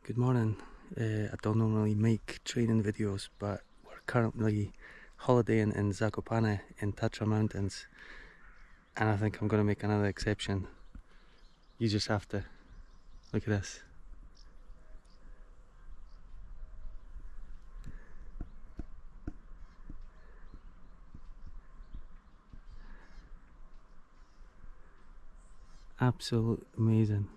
Good morning. I don't normally make training videos, but we're currently holidaying in Zakopane in Tatra Mountains, and I think I'm going to make another exception. You just have to look at this. Absolute amazing.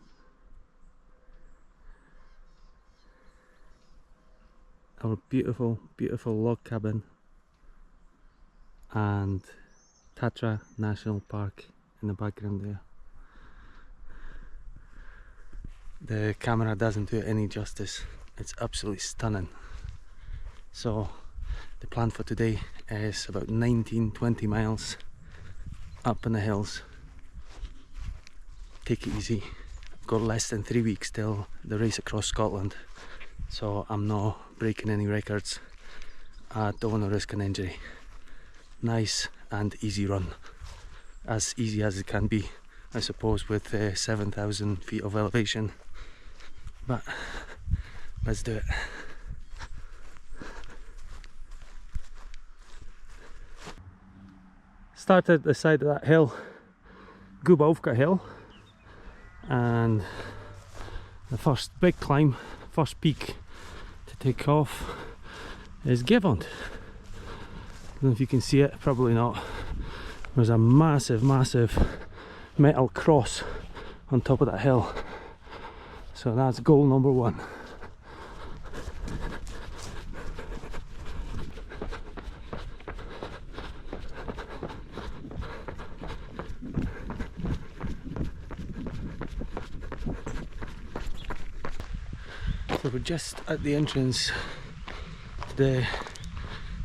Our beautiful log cabin and Tatra National Park in the background there. The camera doesn't do it any justice. It's absolutely stunning. So the plan for today is about 19-20 miles up in the hills. Take it easy. I've got less than 3 weeks till the race across Scotland, so I'm not breaking any records. I don't want to risk an injury. Nice and easy run, as easy as it can be, I suppose, with 7,000 feet of elevation, but let's do it. Started at the side of that hill, Gubovka Hill, and the first big climb, first peak to take off is Givant. I don't know if you can see it, probably not. There's a massive metal cross on top of that hill, so that's goal number one. So we're just at the entrance to the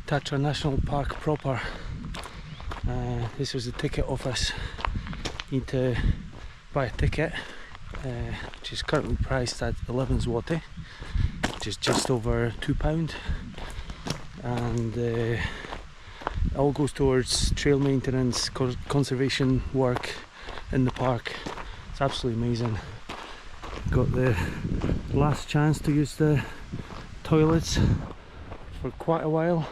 Tatra National Park proper. This was the ticket office. You need to buy a ticket, which is currently priced at 11 zloty, which is just over £2, and it all goes towards trail maintenance, conservation work in the park. It's absolutely amazing. Got the last chance to use the toilets for quite a while.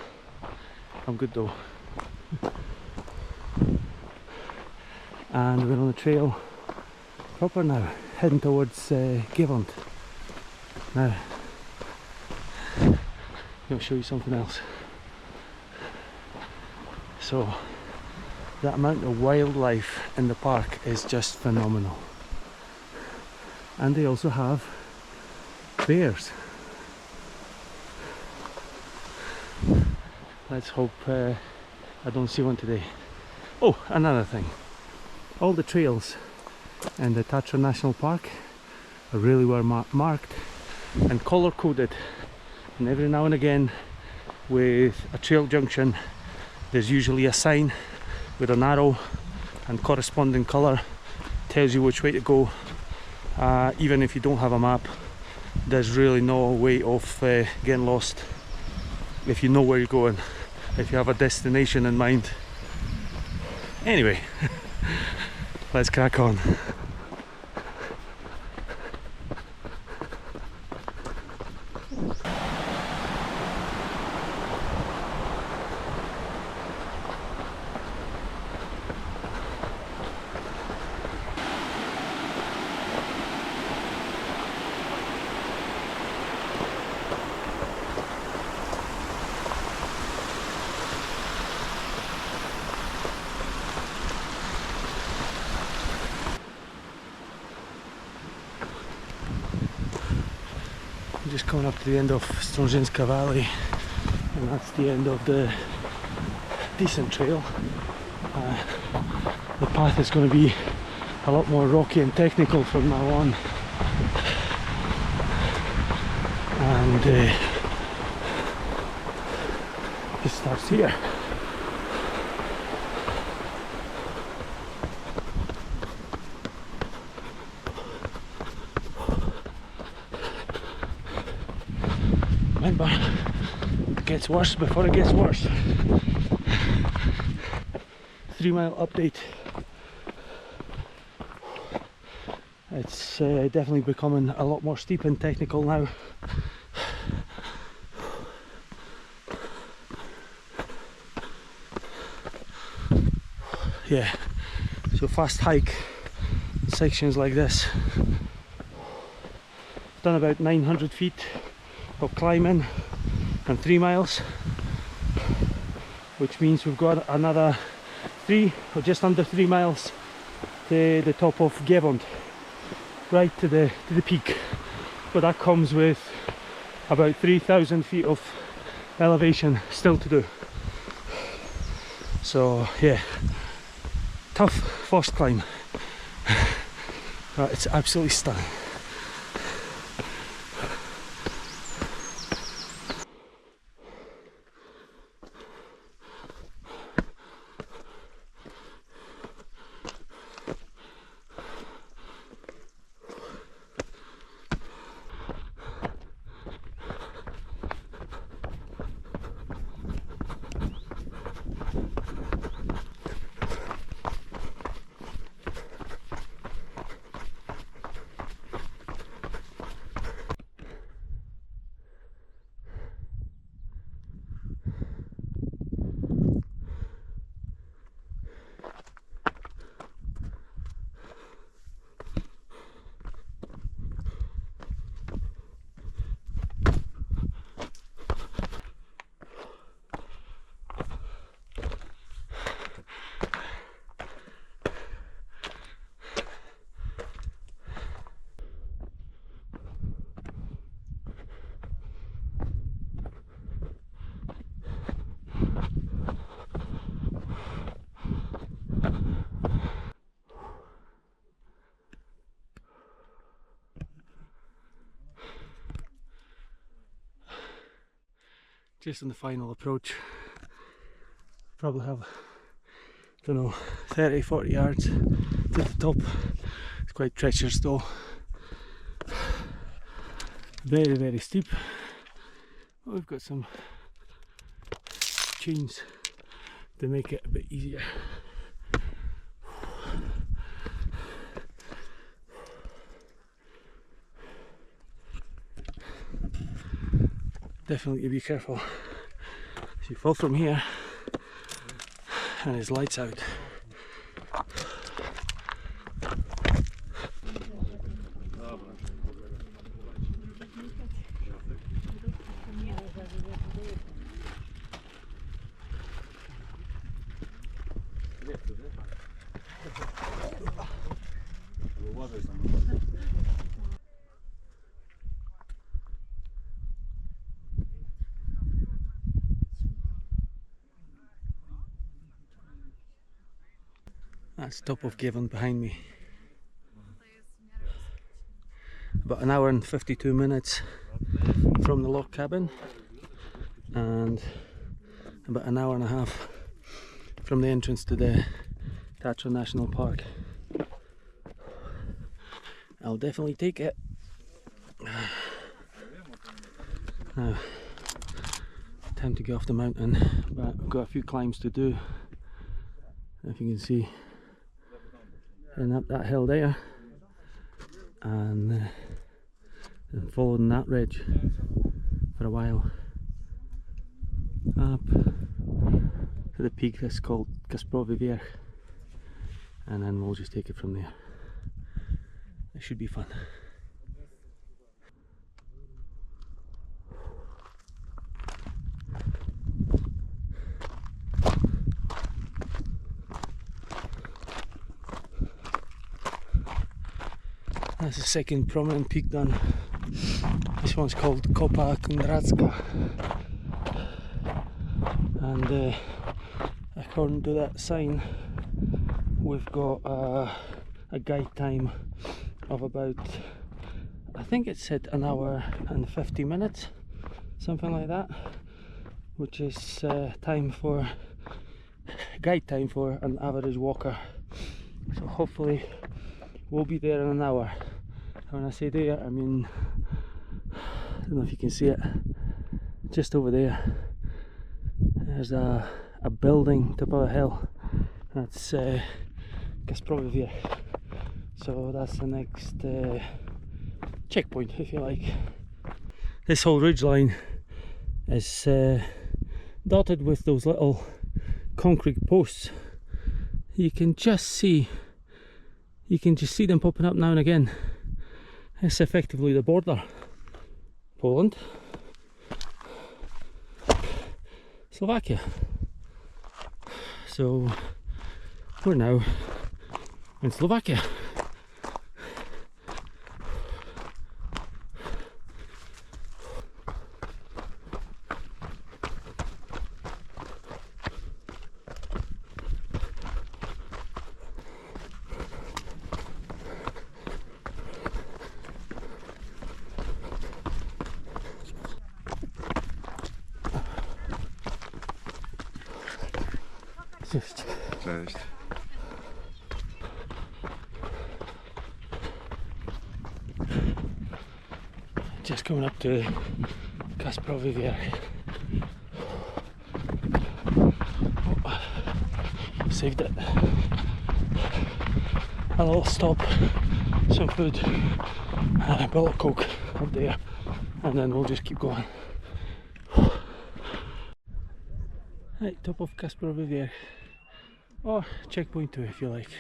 I'm good though. And we're on the trail proper now, heading towards Givant. Now, I'm going to show you something else. So, that amount of wildlife in the park is just phenomenal. And they also have bears. Let's hope I don't see one today. Oh, another thing. All the trails in the Tatra National Park are really well marked and colour coded, and every now and again with a trail junction there's usually a sign with an arrow and corresponding colour, tells you which way to go. Even if you don't have a map, there's really no way of getting lost if you know where you're going, if you have a destination in mind. Anyway, let's crack on. Just coming up to the end of Strążyńska Valley, and that's the end of the decent trail. The path is going to be a lot more rocky and technical from now on, and it starts here. Remember, it gets worse before it gets worse. 3 mile update. It's definitely becoming a lot more steep and technical now. Yeah, so fast hike sections like this. Done about 900 feet of climbing and 3 miles, which means we've got another 3 or just under 3 miles to the top of Gevond, right to the peak. But that comes with about 3,000 feet of elevation still to do. So yeah, tough first climb, but it's absolutely stunning. Just on the final approach. Probably have, I don't know, 30-40 yards to the top. It's quite treacherous though. Very, very steep. But we've got some chains to make it a bit easier. Definitely be careful. If you fall from here and his lights out. That's top of Gevond behind me. About an hour and 52 minutes from the log cabin, and about an hour and a half from the entrance to the Tatra National Park. I'll definitely take it. Now, time to get off the mountain, but I've got a few climbs to do. If you can see, and up that hill there, and following that ridge for a while up to the peak that's called Kasprovi, and then we'll just take it from there. It should be fun. That's the second prominent peak done. This one's called Zakopane, and according to that sign, we've got a guide time of about, I think it said an hour and 50 minutes, something like that, which is guide time for an average walker. So hopefully we'll be there in an hour. When I say there, I mean, I don't know if you can see it, just over there there's a building top of a hill. That's Kasprovi, So that's the next checkpoint, if you like. This whole ridgeline is dotted with those little concrete posts. You can just see them popping up now and again. It's effectively the border. Poland, Slovakia. So we're now in Slovakia. Cześć. Just coming up to Kasprowy Wierch. Oh, saved it. A little stop, some food, and a bottle of Coke up there, and then we'll just keep going. Right, top of Kasprowy Wierch, or checkpoint 2 if you like.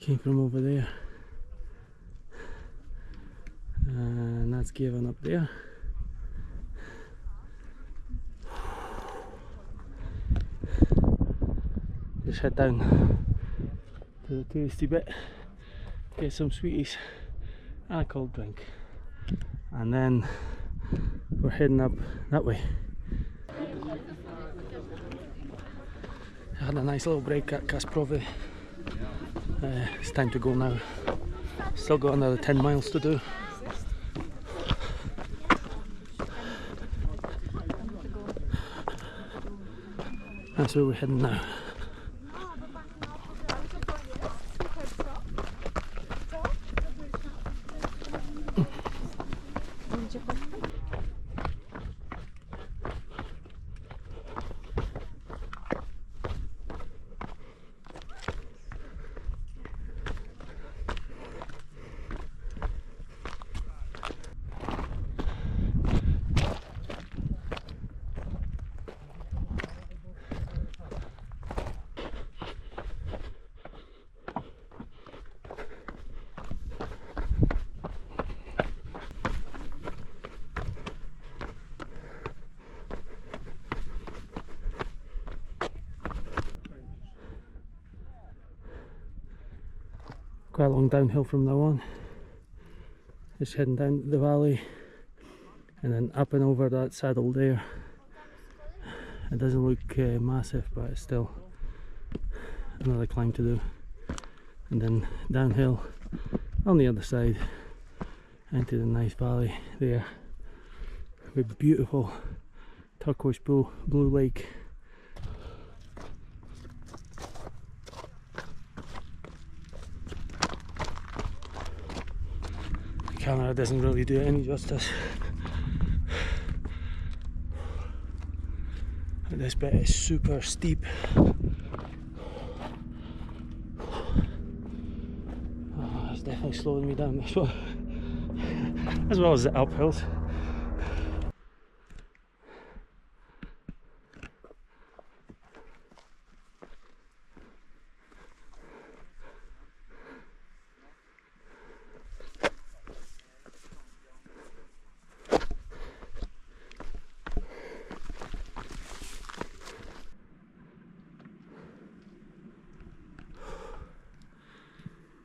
Came from over there, and that's given up there. Just head down to the touristy bit, get some sweeties and a cold drink, and then we're heading up that way. I had a nice little break at Kasprowy. It's time to go now. Still got another 10 miles to do. That's where we're heading now. Quite a long downhill from now on. Just heading down the valley and then up and over that saddle there. It doesn't look massive, but it's still another climb to do. And then downhill on the other side into the nice valley there with beautiful turquoise blue lake. The camera doesn't really do it any justice. This bit is super steep. Oh, it's definitely slowing me down this one, as well as the uphills.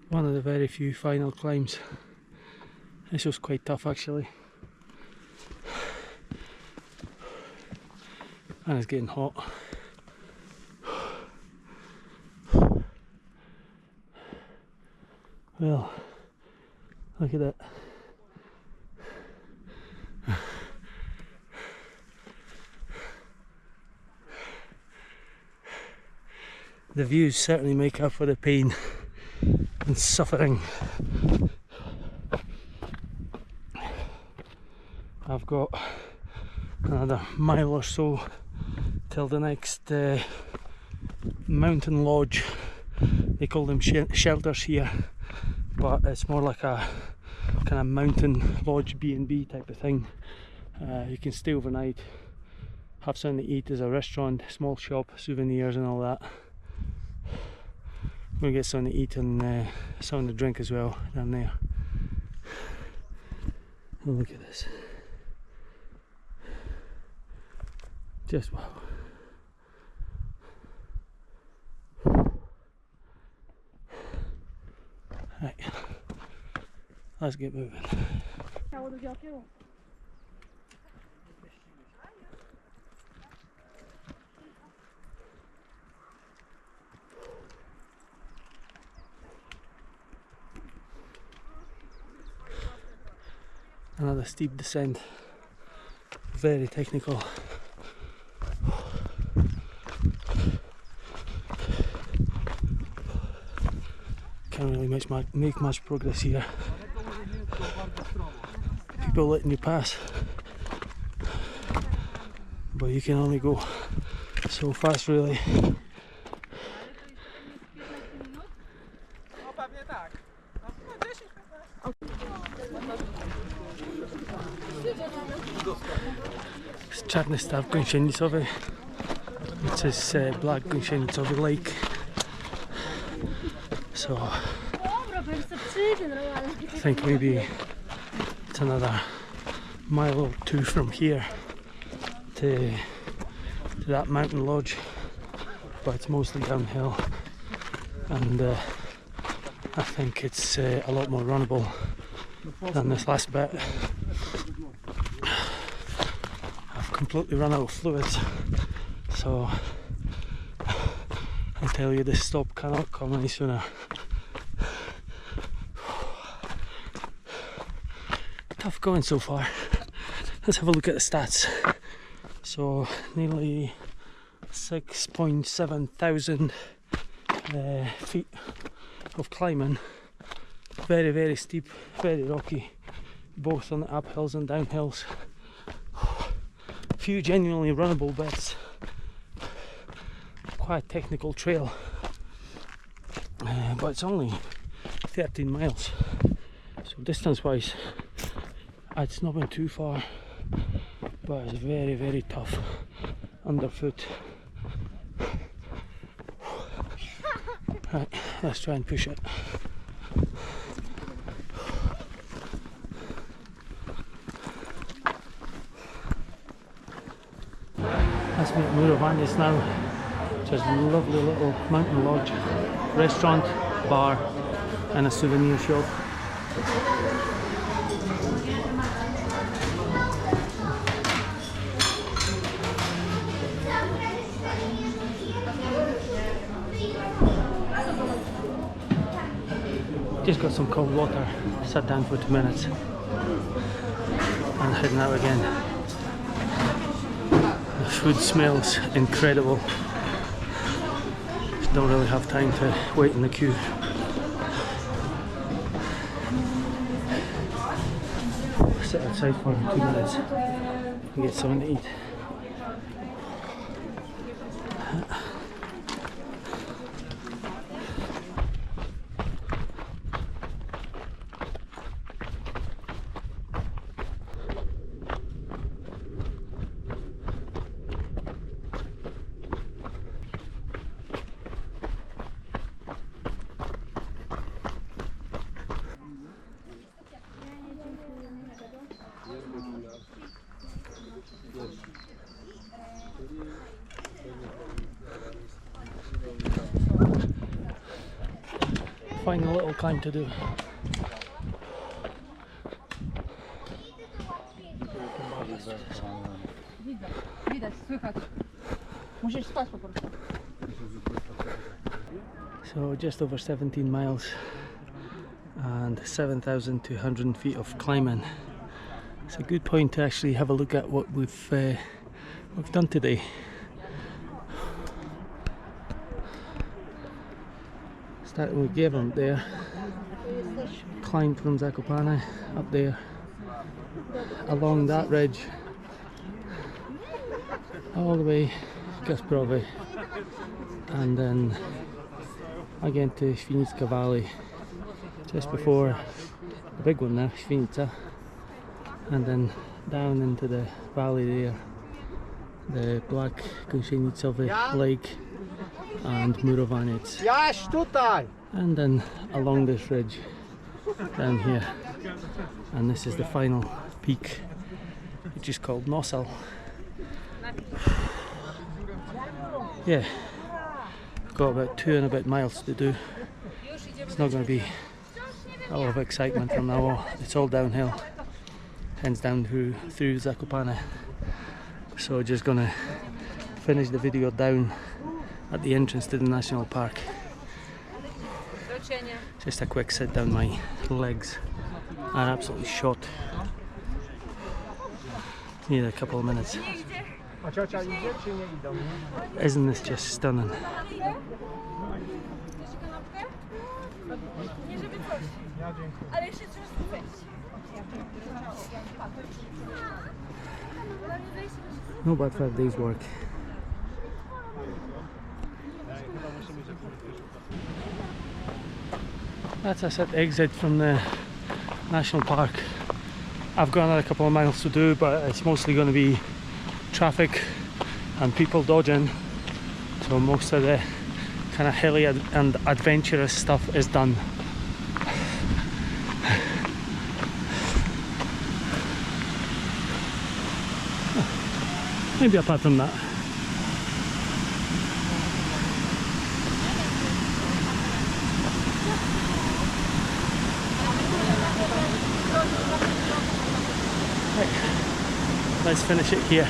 One of the very few final climbs. This was quite tough actually. And it's getting hot. Well, look at it. the views certainly make up for the pain and suffering. I've got another mile or so till the next mountain lodge. They call them shelters here, but it's more like a kind of mountain lodge B&B type of thing. You can stay overnight, have something to eat. There's a restaurant, small shop, souvenirs and all that. I'm going to get something to eat and something to drink as well down there. Oh, look at this. Just wow. Right, let's get moving. Another steep descent, very technical. Can't really make much progress here. People letting you pass, but you can only go so fast really. It's czarny staw gąsienicowy. It says Black Gąsienicowy Lake. So I think maybe it's another mile or two from here to that mountain lodge, but it's mostly downhill, and I think it's a lot more runnable than this last bit. I've completely run out of fluids, so I tell you, this stop cannot come any sooner. Tough going so far. Let's have a look at the stats. So nearly 6.7 thousand feet of climbing. Very, very steep, very rocky, both on the uphills and downhills. Few genuinely runnable bits. Quite a technical trail, but it's only 13 miles, so distance wise it's not been too far, but it's very, very tough underfoot. Right, let's try and push it. Let's be at Muravanis now. Just a lovely little mountain lodge, restaurant, bar and a souvenir shop. Just got some cold water, sat down for 2 minutes and heading out again. The food smells incredible. Don't really have time to wait in the queue. Sit outside for 2 minutes and get something to eat. Final little climb to do. So just over 17 miles and 7,200 feet of climbing. It's a good point to actually have a look at what we've done today. We gave them there, climbed from Zakopane up there, along that ridge, all the way Kasprowy, and then again to Świnicka Valley, just before the big one there, Świnica, and then down into the valley there, the Black Gąsienicowy Lake and Murowaniec, and then along this ridge down here, and this is the final peak, which is called Nosal. Yeah, I've got about 2 and a bit miles to do. It's not going to be a lot of excitement from now on. It's all downhill, hence down through Zakopane. So just gonna finish the video down at the entrance to the national park. Just a quick sit down, my legs are absolutely shot. Need a couple of minutes. Isn't this just stunning? No bad 5 days work. That's us at exit from the national park. I've got another couple of miles to do, but it's mostly going to be traffic and people dodging, so most of the kind of hilly and adventurous stuff is done. Maybe apart from that. Right, let's finish it here.